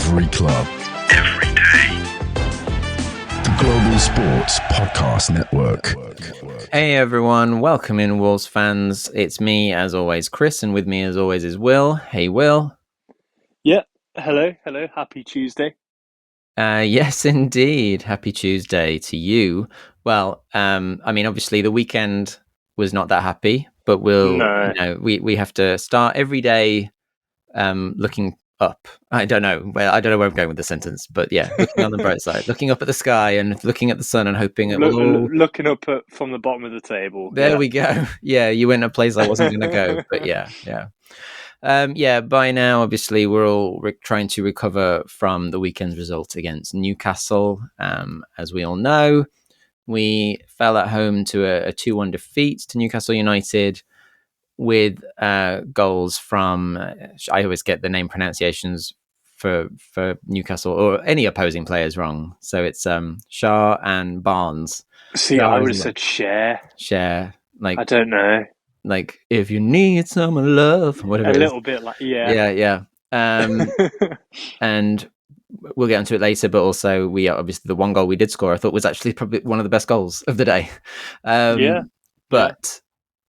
Every club. Every day. The Global Sports Podcast Network. Hey everyone, welcome in Wolves fans. It's me, as always, Chris, and with me as always is Will. Hey Will. Yeah, hello. Happy Tuesday. Yes, indeed. Happy Tuesday to you. Well, obviously the weekend was not that happy, but we have to start every day looking up. I don't know where I'm going with the sentence, but yeah, looking on the bright side, looking up at the sky and looking at the sun and hoping it will looking up from the bottom of the table. There we go. Yeah, you went a place I wasn't going to go, but yeah. By now, obviously, we're all trying to recover from the weekend's result against Newcastle. As we all know, we fell at home to a 2-1 defeat to Newcastle United with goals from, I always get the name pronunciations for Newcastle or any opposing players wrong. So it's Shah and Barnes. See, I would have said Share. Like, I don't know. Like, if you need some love, whatever. A little bit like, yeah. And we'll get into it later. But also, we obviously the one goal we did score, I thought was actually probably one of the best goals of the day. But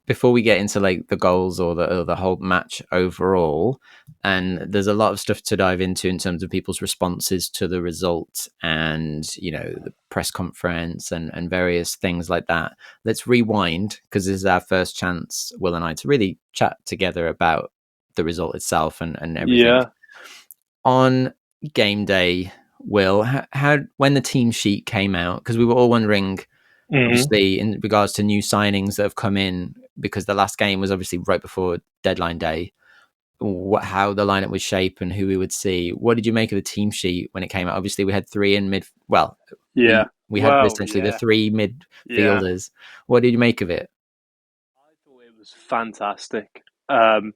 before we get into like the goals or the whole match overall, and there's a lot of stuff to dive into in terms of people's responses to the result and, you know, the press conference and various things like that. Let's rewind, because this is our first chance, Will and I, to really chat together about the result itself and everything. Yeah. On game day, Will, how when the team sheet came out, because we were all wondering, obviously, in regards to new signings that have come in, because the last game was obviously right before deadline day, how the lineup would shape and who we would see. What did you make of the team sheet when it came out? Obviously, we had three in mid. Well, we had essentially the three midfielders. What did you make of it? I thought it was fantastic. I'm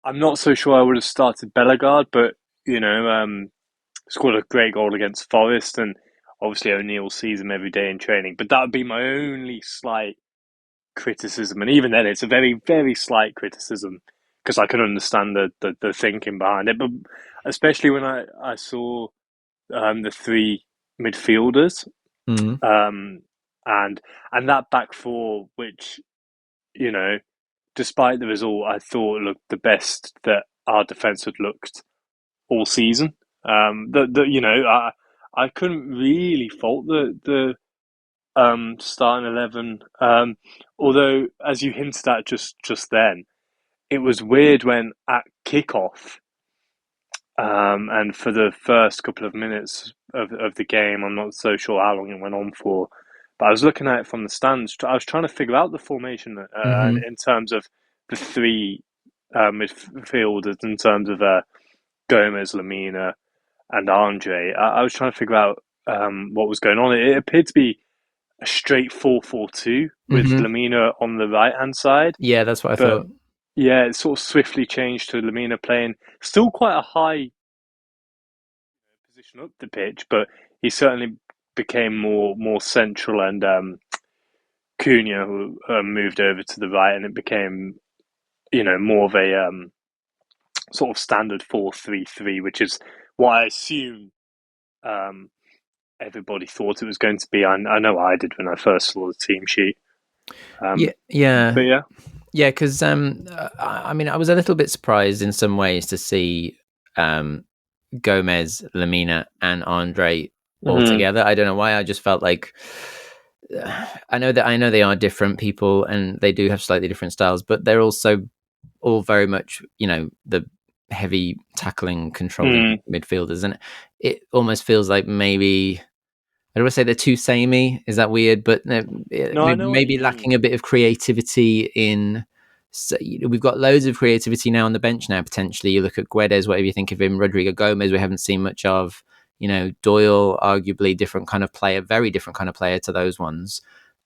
not so sure I would have started Bellegarde, but scored a great goal against Forest, and obviously O'Neill sees him every day in training. But that would be my only slight criticism, and even then it's a very, very slight criticism, because I can understand the thinking behind it, but especially when I saw the three midfielders and that back four, which, you know, despite the result, I thought looked the best that our defence had looked all season. I couldn't really fault the starting 11. Although, as you hinted at just then, it was weird when at kickoff, and for the first couple of minutes of the game, I'm not so sure how long it went on for, but I was looking at it from the stands. I was trying to figure out the formation in terms of the three midfielders, in terms of Gomez, Lamina, and Andre. I was trying to figure out what was going on. It appeared to be a straight 4-4-2 with Lamina on the right-hand side. Yeah, that's what I thought. Yeah, it sort of swiftly changed to Lamina playing still quite a high position up the pitch, but he certainly became more central, and Cunha, who moved over to the right, and it became, more of a sort of standard 4-3-3, which is what I assume everybody thought it was going to be. I know I did when I first saw the team sheet. Because I was a little bit surprised in some ways to see Gomez, Lamina, and Andre all together. I don't know why. I just felt like I know they are different people and they do have slightly different styles, but they're also all very much, the heavy tackling, controlling midfielders, and it almost feels like maybe, I don't want to say they're too samey. Is that weird? But maybe lacking a bit of creativity in. So, we've got loads of creativity now on the bench now. Potentially, you look at Guedes, whatever you think of him. Rodrigo Gomez, we haven't seen much of. Doyle, arguably different kind of player, very different kind of player to those ones.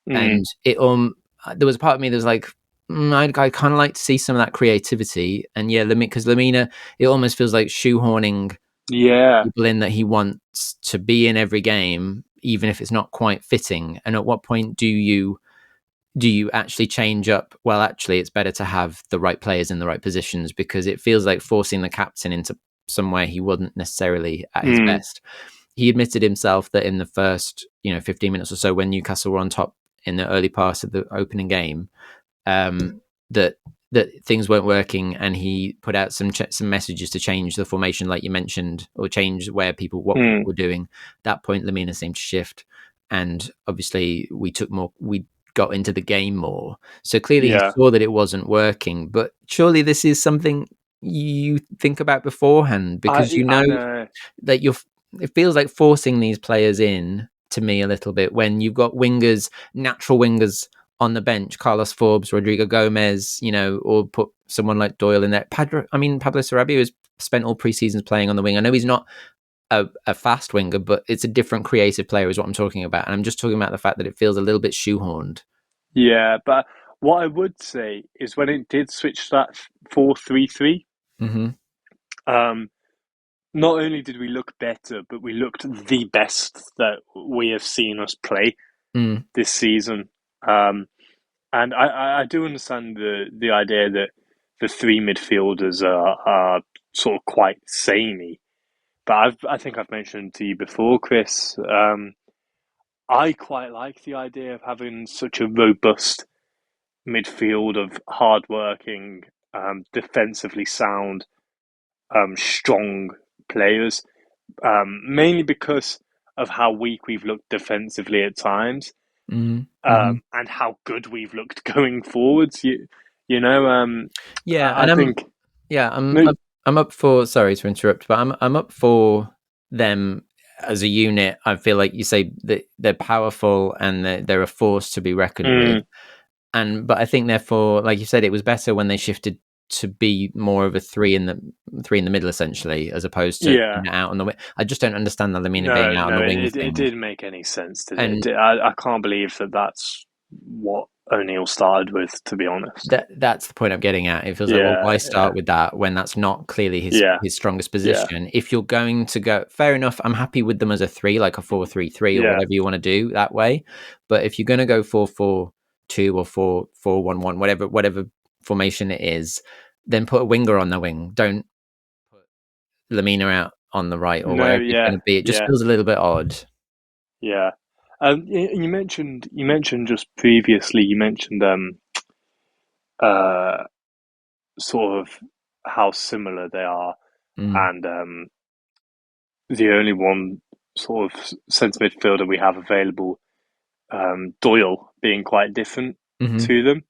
And it there was a part of me that was like, I kind of like to see some of that creativity. And because Lamina, it almost feels like shoehorning people in that he wants to be in every game, even if it's not quite fitting. And at what point do you actually change up? Well, actually, it's better to have the right players in the right positions, because it feels like forcing the captain into somewhere he wasn't necessarily at his best. He admitted himself that in the first 15 minutes or so, when Newcastle were on top in the early part of the opening game, that things weren't working, and he put out some messages to change the formation, like you mentioned, or change what people were doing. At that point, Lamina seemed to shift, and obviously we got into the game more. So clearly he saw that it wasn't working. But surely this is something you think about beforehand, because that it feels like forcing these players in, to me, a little bit, when you've got natural wingers on the bench, Carlos Forbes, Rodrigo Gomez, or put someone like Doyle in there. Pablo Sarabia has spent all pre-seasons playing on the wing. I know he's not a fast winger, but it's a different creative player is what I'm talking about. And I'm just talking about the fact that it feels a little bit shoehorned. Yeah, but what I would say is when it did switch to that 4-3-3, not only did we look better, but we looked the best that we have seen us play this season. And I do understand the idea that the three midfielders are sort of quite samey. But I think I've mentioned to you before, Chris, I quite like the idea of having such a robust midfield of hardworking, defensively sound, strong players, mainly because of how weak we've looked defensively at times, and how good we've looked going forwards. I'm up for. Sorry to interrupt, but I'm up for them as a unit. I feel like you say that they're powerful and they're a force to be reckoned with. But I think, therefore, like you said, it was better when they shifted to be more of a three in the middle, essentially, as opposed to out on the wing. I just don't understand the Lamina being out on the wing thing. It didn't make any sense to me. I can't believe that's what O'Neill started with, to be honest. That's the point I'm getting at. It feels like, well, why start with that when that's not clearly his strongest position? Yeah. If you're going to go, fair enough, I'm happy with them as a 3, like a 4-3-3 or whatever you want to do that way. But if you're going to go 4-4-2 or 4-4-1-1, whatever formation it is, then put a winger on the wing. Don't put Lamina out on the right or whatever it's going to be. It just feels a little bit odd. Yeah. You mentioned just previously. You mentioned sort of how similar they are, and the only one sort of centre midfielder we have available, Doyle, being quite different to them.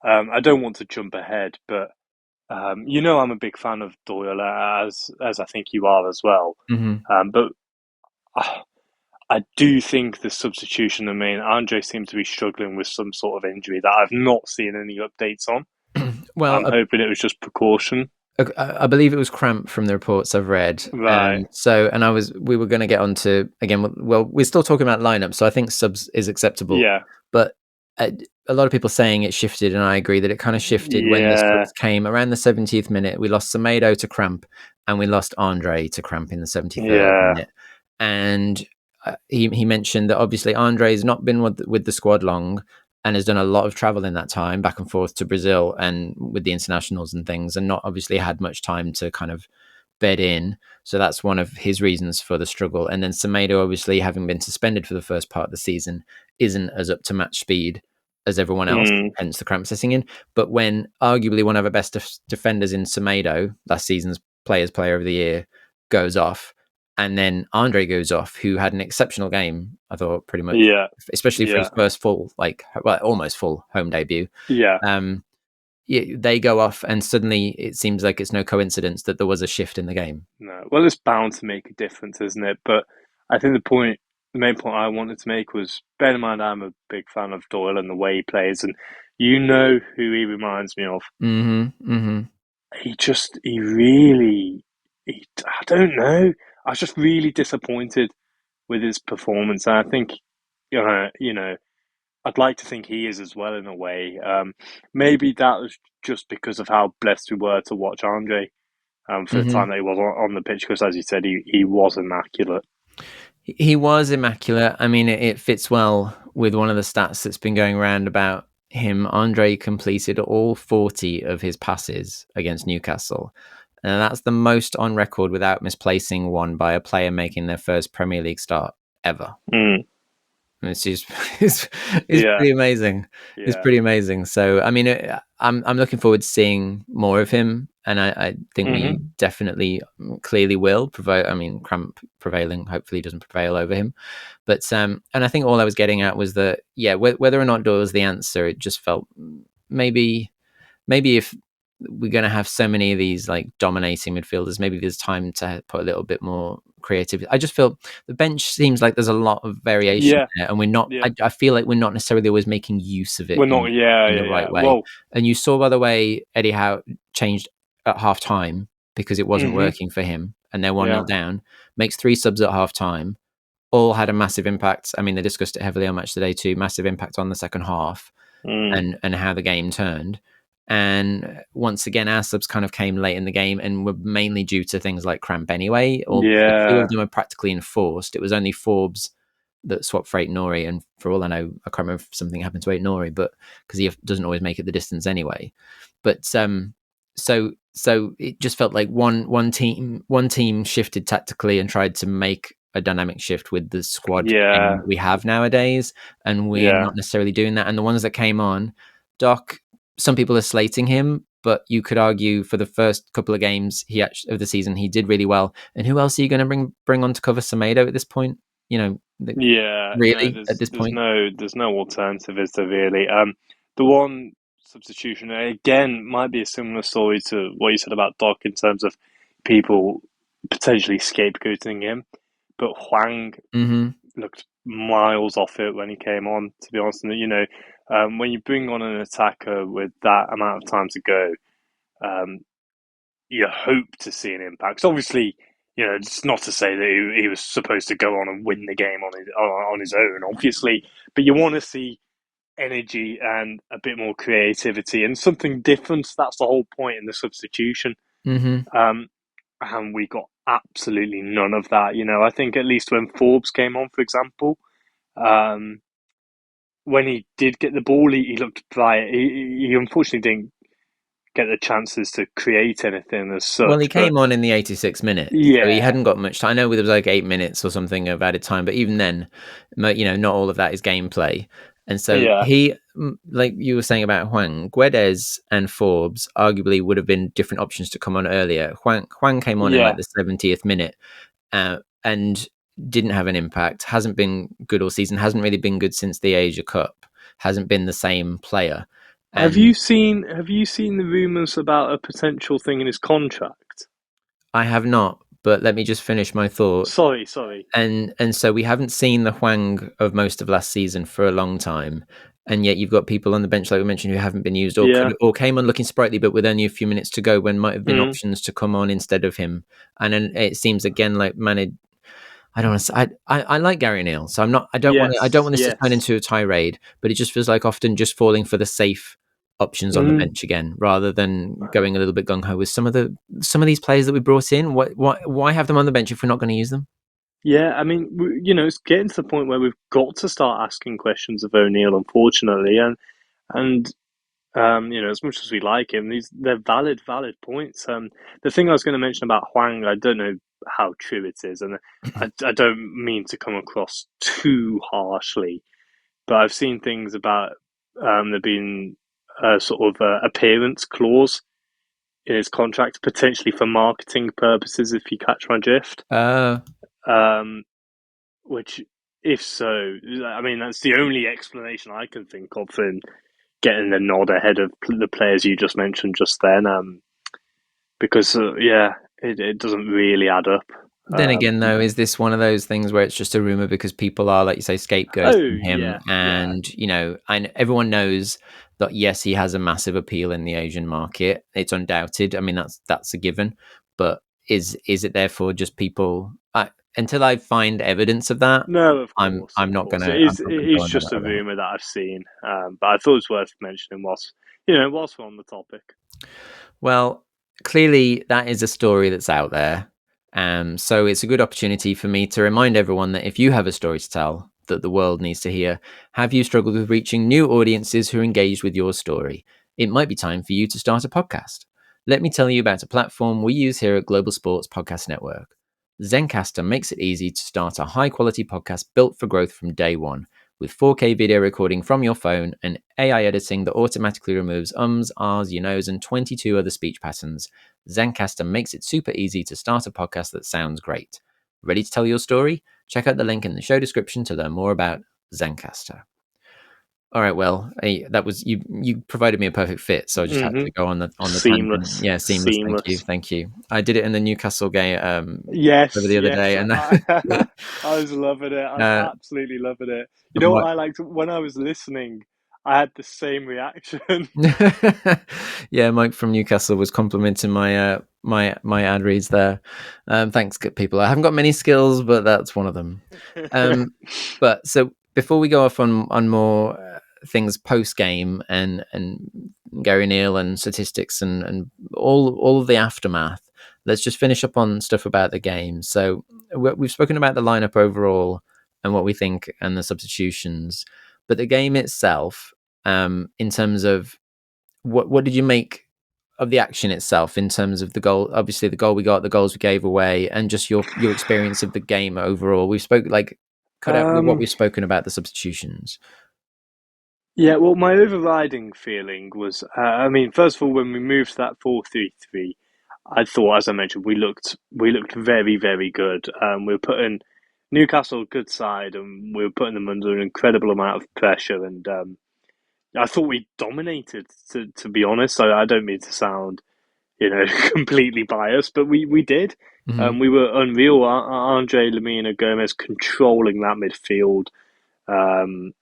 I don't want to jump ahead, but I'm a big fan of Doyle, as I think you are as well. But I do think the substitution, Andre seems to be struggling with some sort of injury that I've not seen any updates on. Well, I'm hoping it was just precaution. I believe it was cramp from the reports I've read. Right. We were going to get on to, again, well, we're still talking about lineup, so I think subs is acceptable. Yeah. But a lot of people saying it shifted, and I agree that it kind of shifted when the switch came around the 70th minute. We lost Semedo to cramp, and we lost Andre to cramp in the 73rd minute. And he mentioned that obviously Andre has not been with the squad long and has done a lot of travel in that time, back and forth to Brazil and with the internationals and things, and not obviously had much time to kind of bed in. So that's one of his reasons for the struggle. And then Semedo, obviously, having been suspended for the first part of the season, isn't as up to match speed as everyone else, hence the cramp setting in. But when arguably one of our best defenders in Semedo, last season's Players Player of the Year, goes off, and then Andre goes off, who had an exceptional game, I thought, pretty much, especially for his first almost full home debut. They go off, and suddenly it seems like it's no coincidence that there was a shift in the game. No, well, it's bound to make a difference, isn't it? But I think the main point I wanted to make was, bear in mind, I'm a big fan of Doyle and the way he plays, and you know who he reminds me of. I don't know. I was just really disappointed with his performance, and I think, I'd like to think he is as well in a way. Maybe that was just because of how blessed we were to watch Andre for the time that he was on the pitch, because, as you said, he was immaculate. He was immaculate. I mean, it fits well with one of the stats that's been going around about him. Andre completed all 40 of his passes against Newcastle. and that's the most on record without misplacing one by a player making their first Premier League start ever. It's just it's pretty amazing. Yeah. It's pretty amazing. So I mean, I'm looking forward to seeing more of him, and I think we definitely clearly will prevail. I mean, Cramp prevailing hopefully doesn't prevail over him, but and I think all I was getting at was that whether or not Doyle was the answer, it just felt maybe if we're going to have so many of these like dominating midfielders, maybe there's time to put a little bit more creativity. I just feel the bench seems like there's a lot of variation there, and we're not. I feel like we're not necessarily always making use of it. We're not. In the right way. Well, and you saw, by the way, Eddie Howe changed at half time because it wasn't working for him, and they're 1-0 down. Makes 3 subs at half time. All had a massive impact. I mean, they discussed it heavily on Match Today too. Massive impact on the second half and how the game turned. And once again, our subs kind of came late in the game and were mainly due to things like cramp anyway. Or a few of them were practically enforced. It was only Forbes that swapped for Nori, and for all I know, I can't remember if something happened to Nori, but because he doesn't always make it the distance anyway. But so it just felt like one team shifted tactically and tried to make a dynamic shift with the squad we have nowadays, and we're not necessarily doing that. And the ones that came on, Doc, some people are slating him, but you could argue for the first couple of games of the season, he did really well. And who else are you going to bring on to cover Semedo at this point? Really, at this point, there's no alternative, is there really? The one substitution again might be a similar story to what you said about Doc in terms of people potentially scapegoating him, but Hwang looked miles off it when he came on, to be honest. And when you bring on an attacker with that amount of time to go, you hope to see an impact. So obviously, it's not to say that he was supposed to go on and win the game on his own, obviously, but you want to see energy and a bit more creativity and something different. That's the whole point in the substitution. And we got absolutely none of that. I think at least when Forbes came on, for example, when he did get the ball, he looked bright. He unfortunately didn't get the chances to create anything as such. Well, he came on in the 86th minute. Yeah. So he hadn't got much time. I know there was like 8 minutes or something of added time, but even then, not all of that is gameplay. And so he, like you were saying about Hwang, Guedes and Forbes arguably would have been different options to come on earlier. Hwang came on in like the 70th minute and didn't have an impact, hasn't been good all season, hasn't really been good since the Asia Cup, hasn't been the same player. Have you seen the rumours about a potential thing in his contract? I have not, but let me just finish my thought. Sorry. And so we haven't seen the Hwang of most of last season for a long time, and yet you've got people on the bench, like we mentioned, who haven't been used or came on looking sprightly, but with only a few minutes to go when might have been options to come on instead of him. And then it seems again like I don't want to say, I like Gary Neal, so I don't want this to turn into a tirade, but it just feels like often just falling for the safe options on the bench again, rather than going a little bit gung ho with some of these players that we brought in. Why have them on the bench if we're not going to use them? Yeah, I mean, it's getting to the point where we've got to start asking questions of O'Neill, unfortunately, and as much as we like him, they're valid points. The thing I was going to mention about Hwang, I don't know how true it is, and I don't mean to come across too harshly, but I've seen things about there being a sort of appearance clause in his contract, potentially for marketing purposes, if you catch my drift. Which, if so, I mean, that's the only explanation I can think of for him getting the nod ahead of the players you just mentioned just then. Because, it doesn't really add up. Then again, though, is this one of those things where it's just a rumor because people are, like you say, scapegoating him, and everyone knows that yes, he has a massive appeal in the Asian market. It's undoubted. I mean, that's a given. But is it therefore just people? Until I find evidence of that, no, of course, I'm not going to. It is just a rumor that I've seen, but I thought it was worth mentioning whilst we're on the topic. Well, clearly that is a story that's out there. So it's a good opportunity for me to remind everyone that if you have a story to tell that the world needs to hear, have you struggled with reaching new audiences who are engaged with your story? It might be time for you to start a podcast. Let me tell you about a platform we use here at Global Sports Podcast Network. Zencastr makes it easy to start a high-quality podcast built for growth from day one, with 4K video recording from your phone and AI editing that automatically removes ums, ahs, you knows, and 22 other speech patterns. Zencastr makes it super easy to start a podcast that sounds great. Ready to tell your story? Check out the link in the show description to learn more about Zencastr. All right, well, that was you. You provided me a perfect fit, so I just had to go on the tangent. Seamless, Yeah, seamless. seamless. Thank you. I did it in the Newcastle game over Yes, the other yes. day, and I was loving it. I was uh, absolutely loving it. You know what my, I liked when I was listening? I had the same reaction. yeah, Mike from Newcastle was complimenting my ad reads there. Thanks, good people. I haven't got many skills, but that's one of them. But so before we go off on more things post game and Gary Neal and statistics and all of the aftermath, let's just finish up on stuff about the game. So we've spoken about the lineup overall and what we think and the substitutions, but the game itself, in terms of what did you make of the action itself in terms of the goal? Obviously, the goal we got, the goals we gave away, and just your experience of the game overall. We spoke cut out what Um, we've spoken about the substitutions. yeah, well, my overriding feeling was, I mean, first of all, when we moved to that 4-3-3, I thought, as I mentioned, we looked very, very good. We were putting Newcastle a good side, and we were putting them under an incredible amount of pressure. And I thought we dominated. To be honest, I don't mean to sound, completely biased, but we did. Mm-hmm. We were unreal. Andre Lamina Gomez controlling that midfield. Um,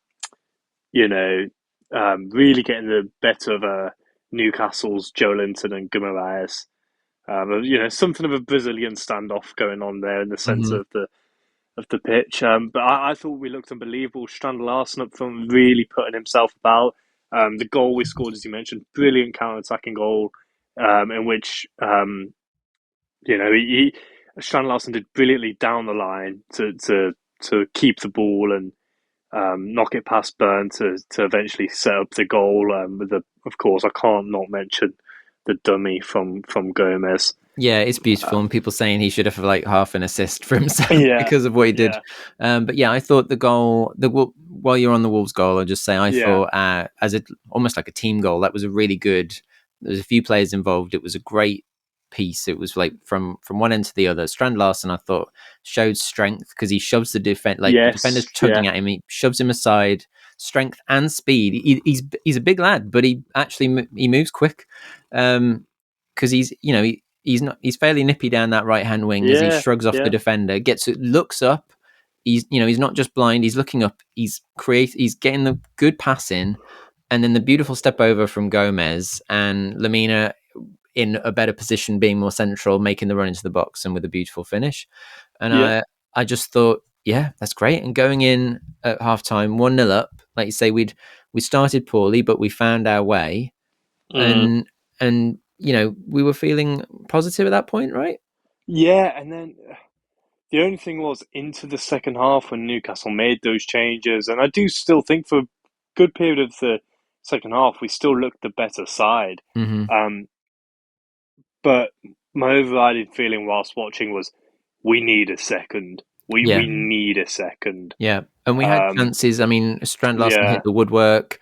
really getting the better of Newcastle's Joe Linton and Guimaraes. Something of a Brazilian standoff going on there in the centre Mm-hmm. of the pitch. But I thought we looked unbelievable. Strand Larsen up front really putting himself about. The goal we scored, as you mentioned, brilliant counter-attacking goal, in which Strand Larsen did brilliantly down the line to keep the ball and knock it past Burn to eventually set up the goal. Of course, I can't not mention the dummy from Gomez. Yeah, it's beautiful, and people saying he should have half an assist for himself Yeah, because of what he did. yeah, But yeah, I thought while you're on the Wolves goal, I'll just say I yeah, thought as almost like a team goal. That was a really good. There's a few players involved. It was a great piece. It was like from one end to the other. Strand Larsen, I thought, showed strength because he shoves the the defender's yes, yeah, tugging at him. He shoves him aside. Strength and speed. He's a big lad, but he actually he moves quick. Because he's fairly nippy down that right hand wing as he yeah, shrugs off the yeah, defender, looks up. He's not just blind. He's looking up. He's getting the good pass in, and then the beautiful step over from Gomez and Lamina in a better position, being more central, making the run into the box and with a beautiful finish. And yeah. I just thought, yeah, that's great. And going in at halftime, 1-0 up, like you say, we started poorly, but we found our way, Mm. and we were feeling positive at that point, right? Yeah, and then the only thing was into the second half when Newcastle made those changes, and I do still think for a good period of the second half we still looked the better side. Mm-hmm. Um, but my overriding feeling whilst watching was we need a second. We Yeah, we need a second. yeah. And we had Um, chances. I mean, Strand Larsen hit yeah, the woodwork.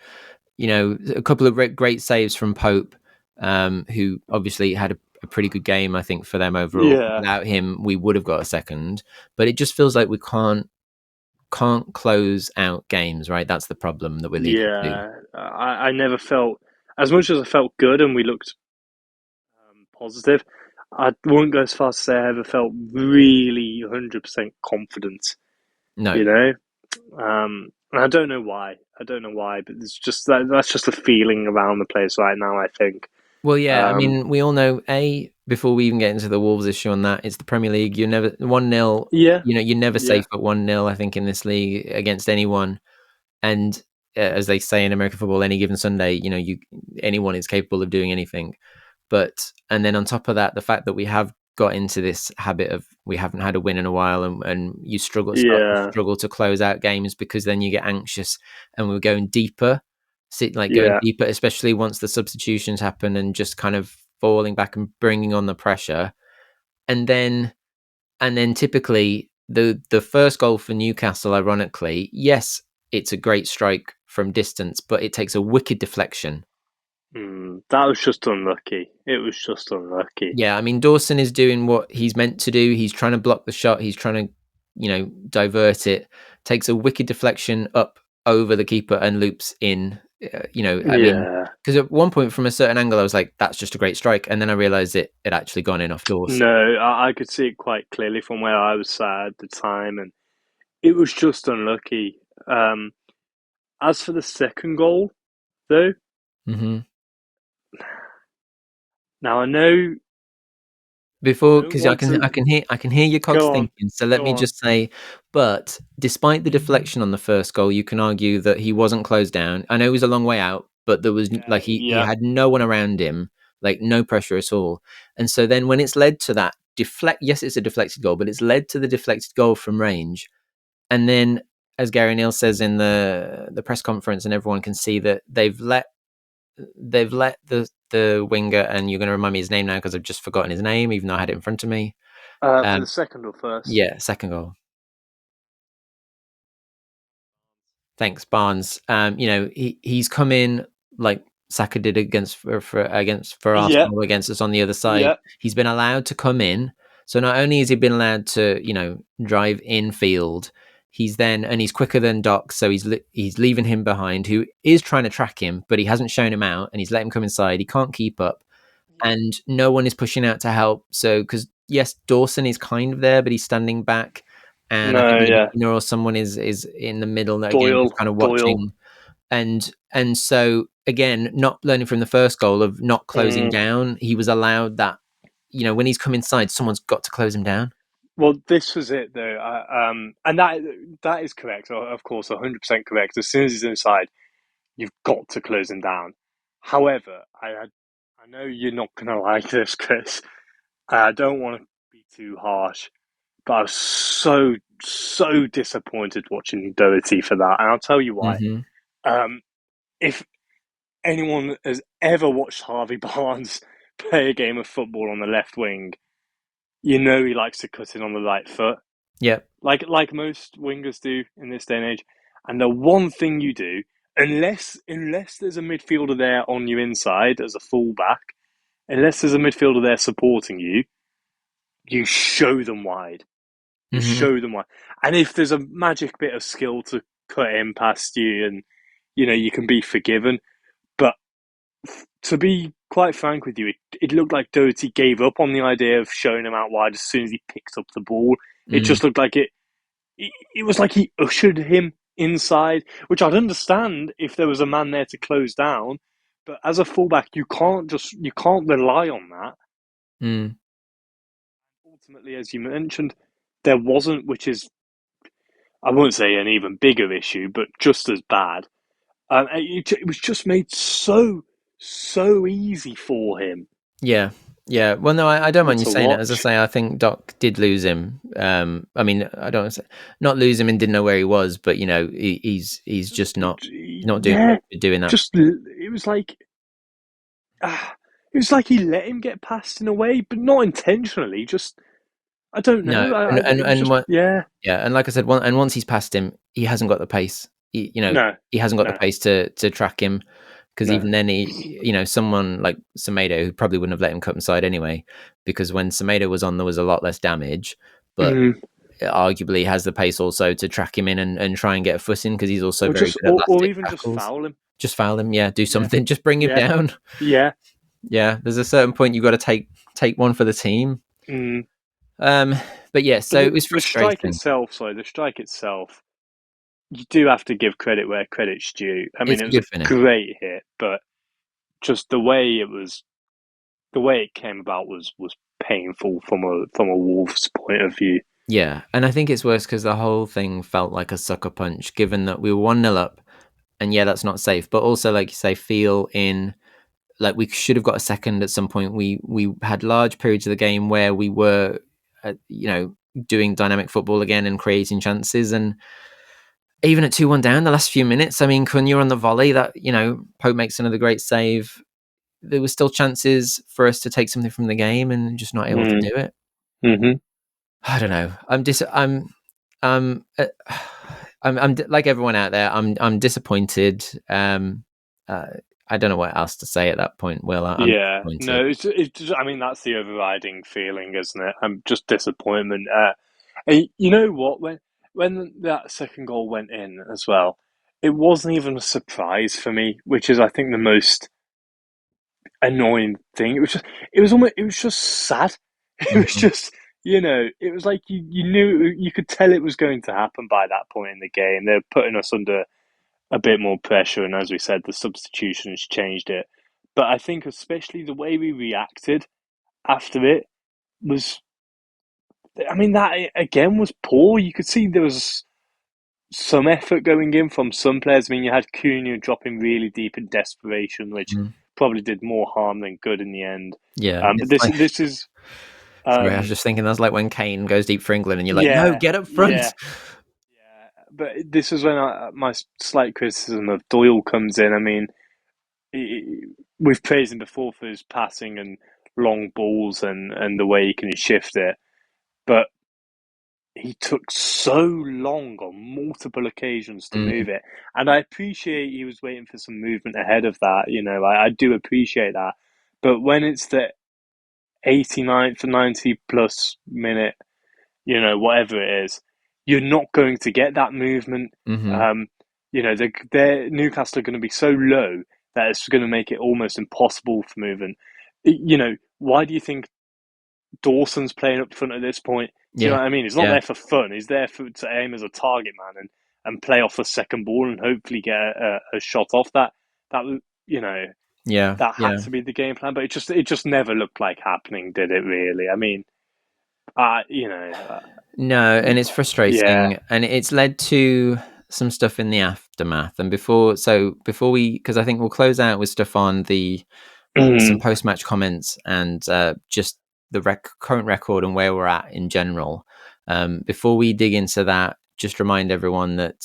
A couple of great saves from Pope, who obviously had a pretty good game, I think, for them overall. yeah, Without him, we would have got a second. But it just feels like we can't close out games, right? That's the problem that we're leading to. yeah. I never felt as much as I felt good and we looked positive. I wouldn't go as far as to say I ever felt really 100% confident. No. You know, and I don't know why. I don't know why, but it's just that's just a feeling around the place right now. I think. Well, yeah, I Um, mean, we all know, before we even get into the Wolves issue on that, it's the Premier League. You're never 1-0, yeah, you're never yeah, safe at 1-0, I think, in this league against anyone. And as they say in American football, any given Sunday, anyone is capable of doing anything. And then on top of that, the fact that we have got into this habit of we haven't had a win in a while, and you start to yeah, struggle to close out games because then you get anxious, and going deeper, yeah, especially once the substitutions happen and just kind of falling back and bringing on the pressure, and then typically the first goal for Newcastle, ironically, yes, it's a great strike from distance, but it takes a wicked deflection. That was just unlucky. It was just unlucky. Yeah, I mean, Dawson is doing what he's meant to do. He's trying to block the shot. He's trying to, divert it. Takes a wicked deflection up over the keeper and loops in. I mean, because at one point from a certain angle, I was like, "That's just a great strike," and then I realised it had actually gone in off Dawson. No, I could see it quite clearly from where I was sat at the time, and it was just unlucky. As for the second goal, though, now I know before, because I can hear your cogs thinking. So let me just say, but despite the deflection on the first goal, you can argue that he wasn't closed down. I know he was a long way out, but there was he had no one around him, like no pressure at all. And so then when it's led to that yes, it's a deflected goal, but it's led to the deflected goal from range. And then, as Gary Neal says in the press conference, and everyone can see that they've let the winger, and you're going to remind me his name now because I've just forgotten his name, even though I had it in front of me. For the second or first? Yeah, second goal. Thanks, Barnes. He's come in like Saka did against for Arsenal against us on the other side. Yeah. He's been allowed to come in. So not only has he been allowed to, drive infield, he's quicker than Doc, so he's leaving him behind, who is trying to track him, but he hasn't shown him out, and he's let him come inside. He can't keep up, and no one is pushing out to help. So, because yes, Dawson is kind of there, but he's standing back, and I think or someone is in the middle again, kind of watching, and so again, not learning from the first goal of not closing down. He was allowed that, when he's come inside, someone's got to close him down. Well, this was it, though, and that is correct. Of course, 100% correct. As soon as he's inside, you've got to close him down. However, I know you're not going to like this, Chris. I don't want to be too harsh, but I was so disappointed watching Doherty for that, and I'll tell you why. If anyone has ever watched Harvey Barnes play a game of football on the left wing, he likes to cut in on the right foot. Yeah. Like most wingers do in this day and age. And the one thing you do, unless there's a midfielder there on your inside as a fullback, unless there's a midfielder there supporting you, you show them wide. You show them wide. And if there's a magic bit of skill to cut in past you, and you can be forgiven. But to be quite frank with you, it looked like Doherty gave up on the idea of showing him out wide as soon as he picked up the ball. It just looked like it was like he ushered him inside, which I'd understand if there was a man there to close down. But as a fullback, you can't rely on that. Ultimately, as you mentioned, there wasn't, which is, I won't say an even bigger issue, but just as bad. It was just made so easy for him. Yeah. Well, no, I don't mind you saying it. As I say, I think Doc did lose him. I mean, I don't not lose him and didn't know where he was, but he's just not doing that. Just it was like he let him get past in a way, but not intentionally. Just I don't know. No, and like I said, once he's past him, he hasn't got the pace. He hasn't got the pace to track him. Because even then, someone like Semedo, who probably wouldn't have let him cut inside anyway, because when Semedo was on, there was a lot less damage, but arguably has the pace also to track him in and try and get a foot in, because he's also very good at or even tackles. Just foul him. Yeah, do something. Just bring him down. Yeah. There's a certain point you've got to take one for the team. But yeah, so it was frustrating. The strike itself, you do have to give credit where credit's due. I mean, it was a great hit, but just the way it came about was painful from a Wolves point of view. Yeah, and I think it's worse because the whole thing felt like a sucker punch, given that we were 1-0 up, and that's not safe. But also, like you say, feel in like we should have got a second at some point. We had large periods of the game where we were, doing dynamic football again and creating chances, and even at 2-1 down, the last few minutes, I mean, Cunha on the volley, that, Pope makes another great save. there were still chances for us to take something from the game and just not able to do it. Mm-hmm. I don't know. I'm like everyone out there. I'm disappointed. I don't know what else to say at that point. Will, I'm Yeah, disappointed. no, it's just, I mean, that's the overriding feeling, isn't it? I'm just disappointment. And you know what? When that second goal went in as well, it wasn't even a surprise for me, which is, I think, the most annoying thing. It was just sad. It was Mhm. just, it was like you knew, you could tell it was going to happen by that point in the game. They're putting us under a bit more pressure, and as we said, the substitutions changed it. But I think especially the way we reacted after it was, I mean, that again was poor. You could see there was some effort going in from some players. I mean, you had Cunha dropping really deep in desperation, which Mhm. probably did more harm than good in the end. Yeah, But it's this like, this is sorry, I was um, just thinking that's like when Kane goes deep for England, and you're like, no, yeah, get up yeah, front. yeah. But this is when my slight criticism of Doyle comes in. I mean, we've praised him before for his passing and long balls and the way he can shift it, but he took so long on multiple occasions to Mm, move it. And I appreciate he was waiting for some movement ahead of that. I do appreciate that. But when it's the 89th, 90 plus minute, whatever it is, you're not going to get that movement. mhm, Um, they're Newcastle are going to be so low that it's going to make it almost impossible for movement. Why do you think Dawson's playing up front at this point? Do you yeah, know what I mean? He's not yeah, there for fun. He's there to aim as a target man and play off the second ball and hopefully get a shot off that. That you know yeah, that had yeah. to be the game plan, but it just never looked like happening, did it? Really? I mean, you know, No, and it's yeah. frustrating, and it's led to some stuff in the aftermath. And before we, because I think we'll close out with stuff on the some Mm, post match comments and just the current record and where we're at in general. Before we dig into that, just remind everyone that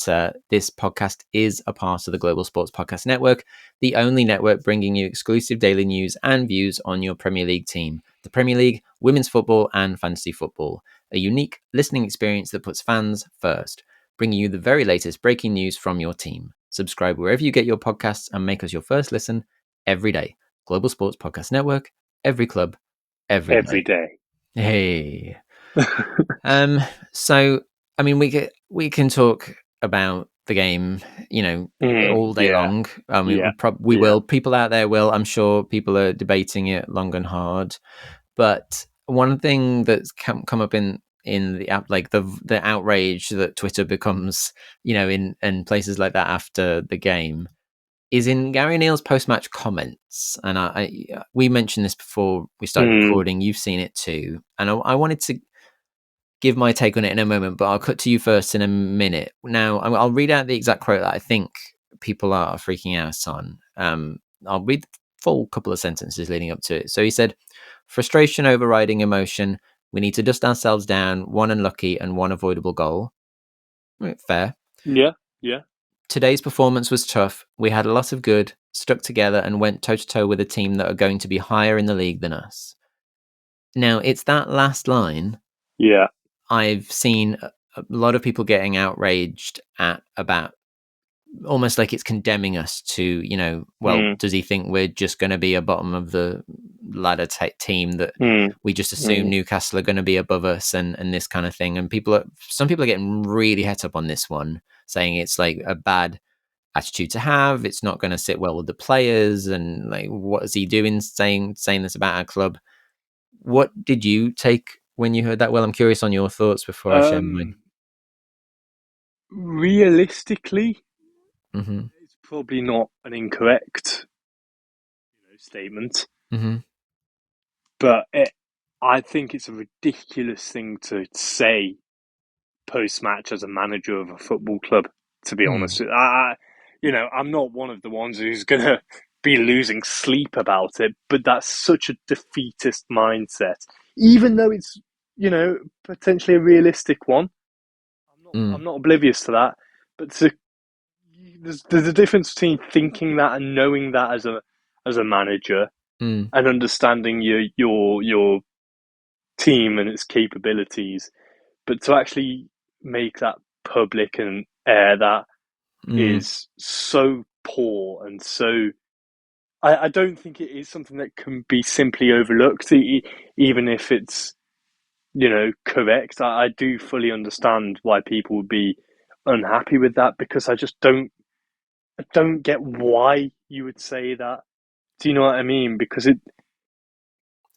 this podcast is a part of the Global Sports Podcast Network, the only network bringing you exclusive daily news and views on your Premier League team, the Premier League, women's football, and fantasy football. A unique listening experience that puts fans first, bringing you the very latest breaking news from your team. Subscribe wherever you get your podcasts and make us your first listen every day. Global Sports Podcast Network, every club, every every day. day. Hey. So I mean, we can talk about the game, all day Yeah, long. I yeah, mean, we yeah. will. People out there will. I'm sure people are debating it long and hard. But one thing that's come up in the app, like the outrage that Twitter becomes, in places like that after the game, is in Gary Neal's post-match comments, and we mentioned this before we started Mm, recording. You've seen it too, and I wanted to give my take on it in a moment, but I'll cut to you first in a minute. Now, I'll read out the exact quote that I think people are freaking out on. I'll read the full couple of sentences leading up to it. So he said, "Frustration overriding emotion. We need to dust ourselves down. One unlucky and one avoidable goal. Right, fair. yeah, yeah. Today's performance was tough. We had a lot of good, stuck together, and went toe to toe with a team that are going to be higher in the league than us." Now, it's that last line Yeah. I've seen a lot of people getting outraged at, about almost like it's condemning us to, well, Mm, does he think we're just going to be a bottom of the ladder team that mm, we just assume mm, Newcastle are going to be above us and this kind of thing? And some people are getting really het up on this one, saying it's like a bad attitude to have. It's not going to sit well with the players, and like, what is he doing saying this about our club? What did you take when you heard that? Well, I'm curious on your thoughts before I share mine. um, realistically, Hmm. it's probably not an incorrect, statement, Hmm. but I think it's a ridiculous thing to say post match as a manager of a football club. To be Mm. honest, I'm not one of the ones who's gonna be losing sleep about it, but that's such a defeatist mindset. Even though it's potentially a realistic one, I'm Mm. not oblivious to that. But there's a difference between thinking that and knowing that as a manager. Mm. and understanding your team and its capabilities, but to actually make that public and air that Mm. is so poor and so. I don't think it is something that can be simply overlooked, even if it's correct. I do fully understand why people would be unhappy with that because I don't get why you would say that. Do you know what I mean? Because it's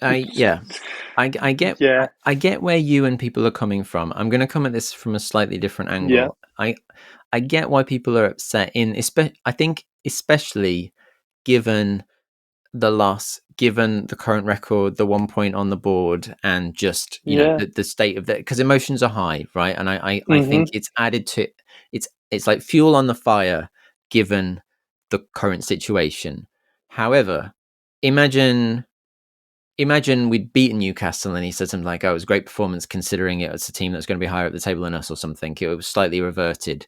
Yeah, I get yeah, I get where you and people are coming from. I'm going to come at this from a slightly different yeah, angle. I get why people are upset I think especially given the loss, given the current record, the 1 point on the board, and just yeah. the state of that, because emotions are high, right? And I think Mhm. it's added to it's like fuel on the fire given the current situation. However, imagine we'd beaten Newcastle and he said something like, "Oh, it was a great performance considering it was a team that's going to be higher up the table than us," or something. It was slightly reverted.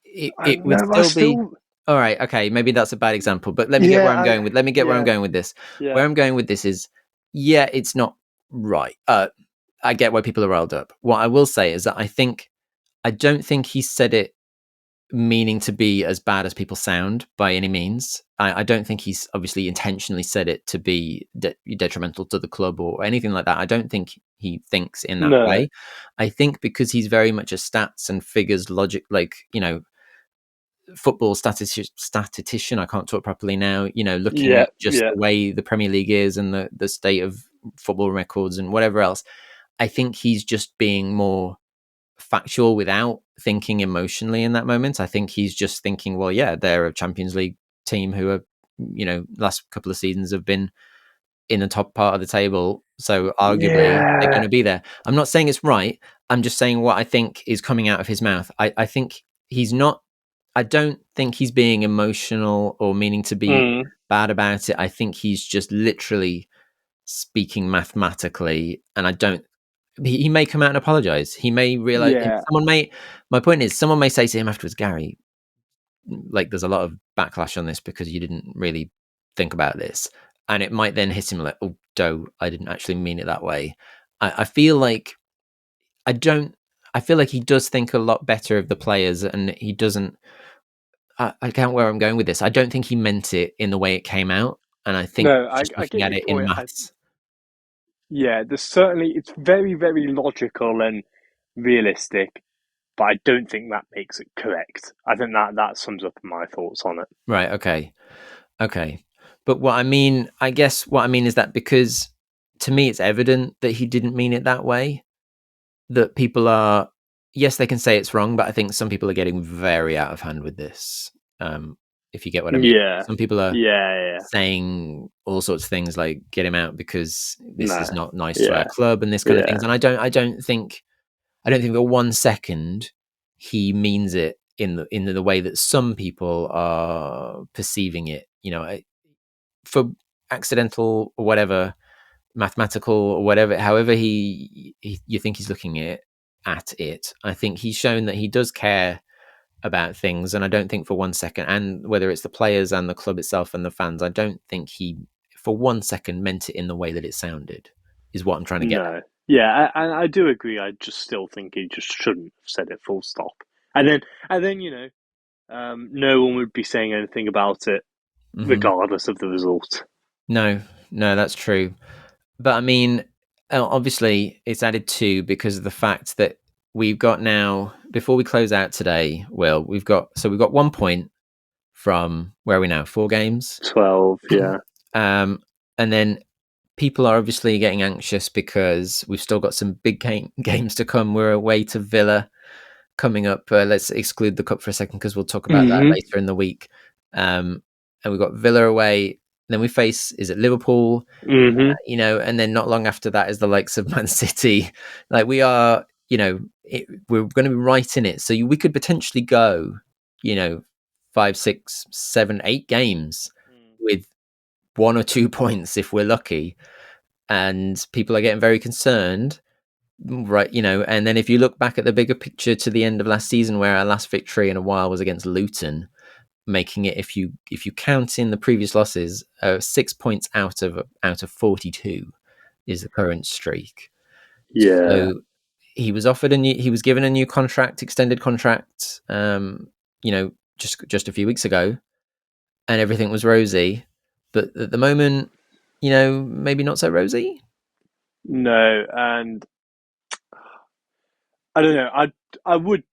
I It would know. I still be still. all right. Okay, maybe that's a bad example, but let me get Yeah. where I'm going with. Let me get where I'm Yeah. going with this. Yeah. Where I'm going with this is, yeah, it's not right. I get why people are riled up. What I will say is that I don't think he said it meaning to be as bad as people sound by any means. I don't think he's obviously intentionally said it to be detrimental to the club or anything like that. I don't think he thinks in that No. way. I think because he's very much a stats and figures logic, like, football statistician. I can't talk properly now. Looking Yeah. at just Yeah. the way the Premier League is and the state of football records and whatever else. I think he's just being more factual without thinking emotionally in that moment. I think he's just thinking, well, yeah, they're a Champions League team who are, last couple of seasons have been in the top part of the table. So arguably they're going Yeah. to be there. I'm not saying it's right. I'm just saying what I think is coming out of his mouth. I think he's not, I don't think he's being emotional or meaning to be Mm. bad about it. I think he's just literally speaking mathematically. And he may come out and apologize. He may realize, Yeah. my point is, someone may say to him afterwards, Gary, like, there's a lot of backlash on this because you didn't really think about this. And it might then hit him like, oh, Doe, I didn't actually mean it that way. I feel like I don't, I feel like he does think a lot better of the players and he doesn't, I can't where I'm going with this. I don't think he meant it in the way it came out. And I think No. just I looking get at your it in point. maths. Yeah. There's certainly. It's very very logical and realistic, but I don't think that makes it correct. I think that sums up my thoughts on it. Right. Okay. Okay. But I guess what I mean is that because to me it's evident that he didn't mean it that way, that people are, yes, they can say it's wrong, but I think some people are getting very out of hand with this. If you get what I mean. Yeah. Some people are Yeah. Yeah. saying all sorts of things like get him out because this is No. not nice to our Yeah. club and this kind of Yeah. things. And I don't think for 1 second he means it in the way that some people are perceiving it. For accidental or whatever, mathematical or whatever, however you think he's looking at it, I think he's shown that he does care about things, and I don't think for 1 second, and whether it's the players and the club itself and the fans, I don't think he for 1 second meant it in the way that it sounded. Is what I'm trying to get at. No. Yeah, I do agree. I just still think he just shouldn't have said it full stop. And then no one would be saying anything about it, Hmm. regardless of the result. No, no, that's true. But I mean, obviously, it's added to because of the fact that we've got now. Before we close out today, Will, we've got 1 point from where are we now? 4 games, 12, yeah. and then people are obviously getting anxious because we've still got some big games to come. We're away to Villa coming up. Let's exclude the cup for a second because we'll talk about that Hmm. later in the week. And we've got Villa away. Then we face, is it Liverpool? Hmm. And then not long after that is the likes of Man City. Like we are, we're going to be right in it. So we could potentially go, 5, 6, 7, 8 games with 1 or 2 points if we're lucky. And people are getting very concerned, right? And then if you look back at the bigger picture to the end of last season, where our last victory in a while was against Luton, making it, if you count in the previous losses, 6 points out of 42 is the current streak. Yeah. So he was given a new contract, extended contract, just a few weeks ago, and everything was rosy. But at the moment, maybe not so rosy. No, and I don't know. I would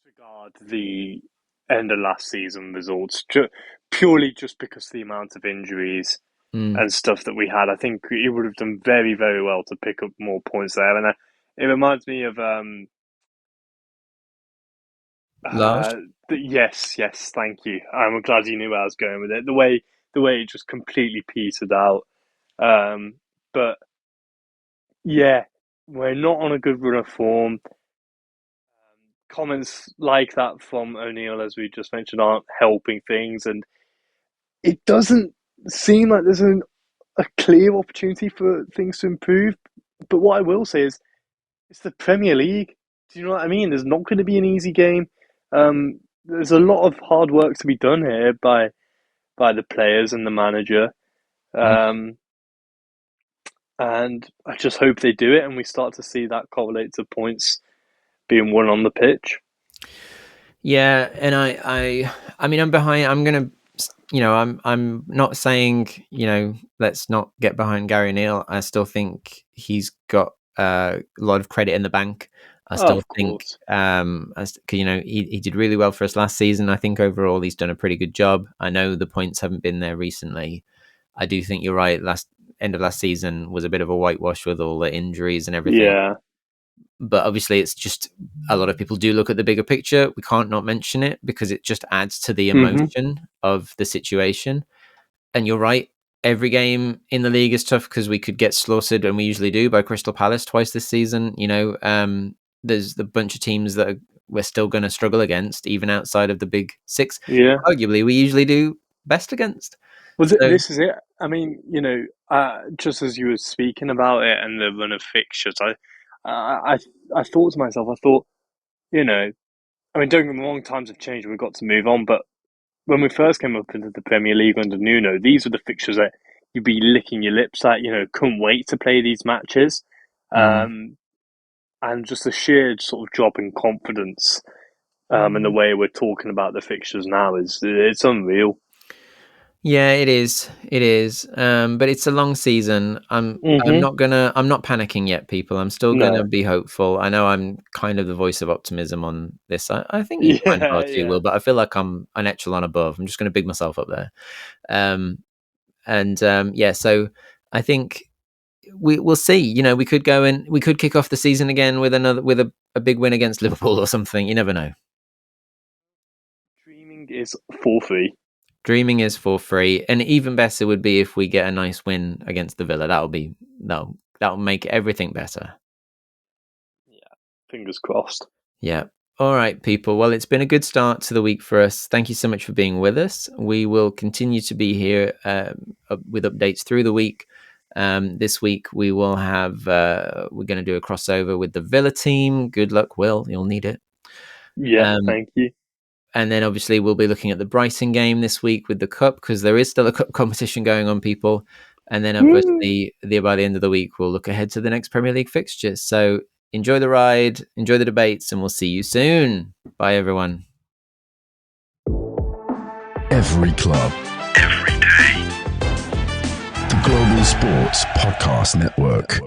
disregard the end of last season results purely just because of the amount of injuries and stuff that we had. I think he would have done very, very well to pick up more points there. And it reminds me of Lars? yes, thank you. I'm glad you knew where I was going with it. The way it just completely petered out. But yeah, we're not on a good run of form. Comments like that from O'Neill, as we just mentioned, aren't helping things, and it doesn't seem like there's a clear opportunity for things to improve. But what I will say is, it's the Premier League. Do you know what I mean? There's not going to be an easy game. There's a lot of hard work to be done here by the players and the manager. And I just hope they do it, and we start to see that correlate to points being won on the pitch. Yeah, and I mean, I'm behind. I'm gonna, I'm not saying, let's not get behind Gary O'Neill. I still think he's got a lot of credit in the bank. I still think, he did really well for us last season. I think overall he's done a pretty good job. I know the points haven't been there recently. I do think you're right. End of last season was a bit of a whitewash with all the injuries and everything. Yeah. But obviously, it's just a lot of people do look at the bigger picture. We can't not mention it because it just adds to the emotion of the situation. And you're right. Every game in the league is tough because we could get slaughtered, and we usually do, by Crystal Palace twice this season. There's the bunch of teams that we're still going to struggle against, even outside of the big six. Yeah. Arguably, we usually do best against. Well, this is it. I mean, just as you were speaking about it and the run of fixtures, I thought to myself, I mean, don't get me wrong, times have changed. We've got to move on. But when we first came up into the Premier League under Nuno, these were the fixtures that you'd be licking your lips at. Couldn't wait to play these matches, and just the sheer sort of drop in confidence, and the way we're talking about the fixtures now it's unreal. Yeah, it is. It is. But it's a long season. I'm not panicking yet, people. I'm still gonna be hopeful. I know I'm kind of the voice of optimism on this. I think you kind of are too, Will, but I feel like I'm an echelon above. I'm just gonna big myself up there. So I think we'll see. We could go and we could kick off the season again with a big win against Liverpool or something. You never know. Dreaming is for free. Dreaming is for free, and even better would be if we get a nice win against the Villa. That'll make everything better. Yeah, fingers crossed. Yeah. All right, people. Well, it's been a good start to the week for us. Thank you so much for being with us. We will continue to be here with updates through the week. This week we will have we're going to do a crossover with the Villa team. Good luck, Will. You'll need it. Yeah, thank you. And then obviously we'll be looking at the Brighton game this week with the Cup, because there is still a Cup competition going on, people. And then obviously by the end of the week, we'll look ahead to the next Premier League fixtures. So enjoy the ride, enjoy the debates, and we'll see you soon. Bye, everyone. Every club, every day. The Global Sports Podcast Network.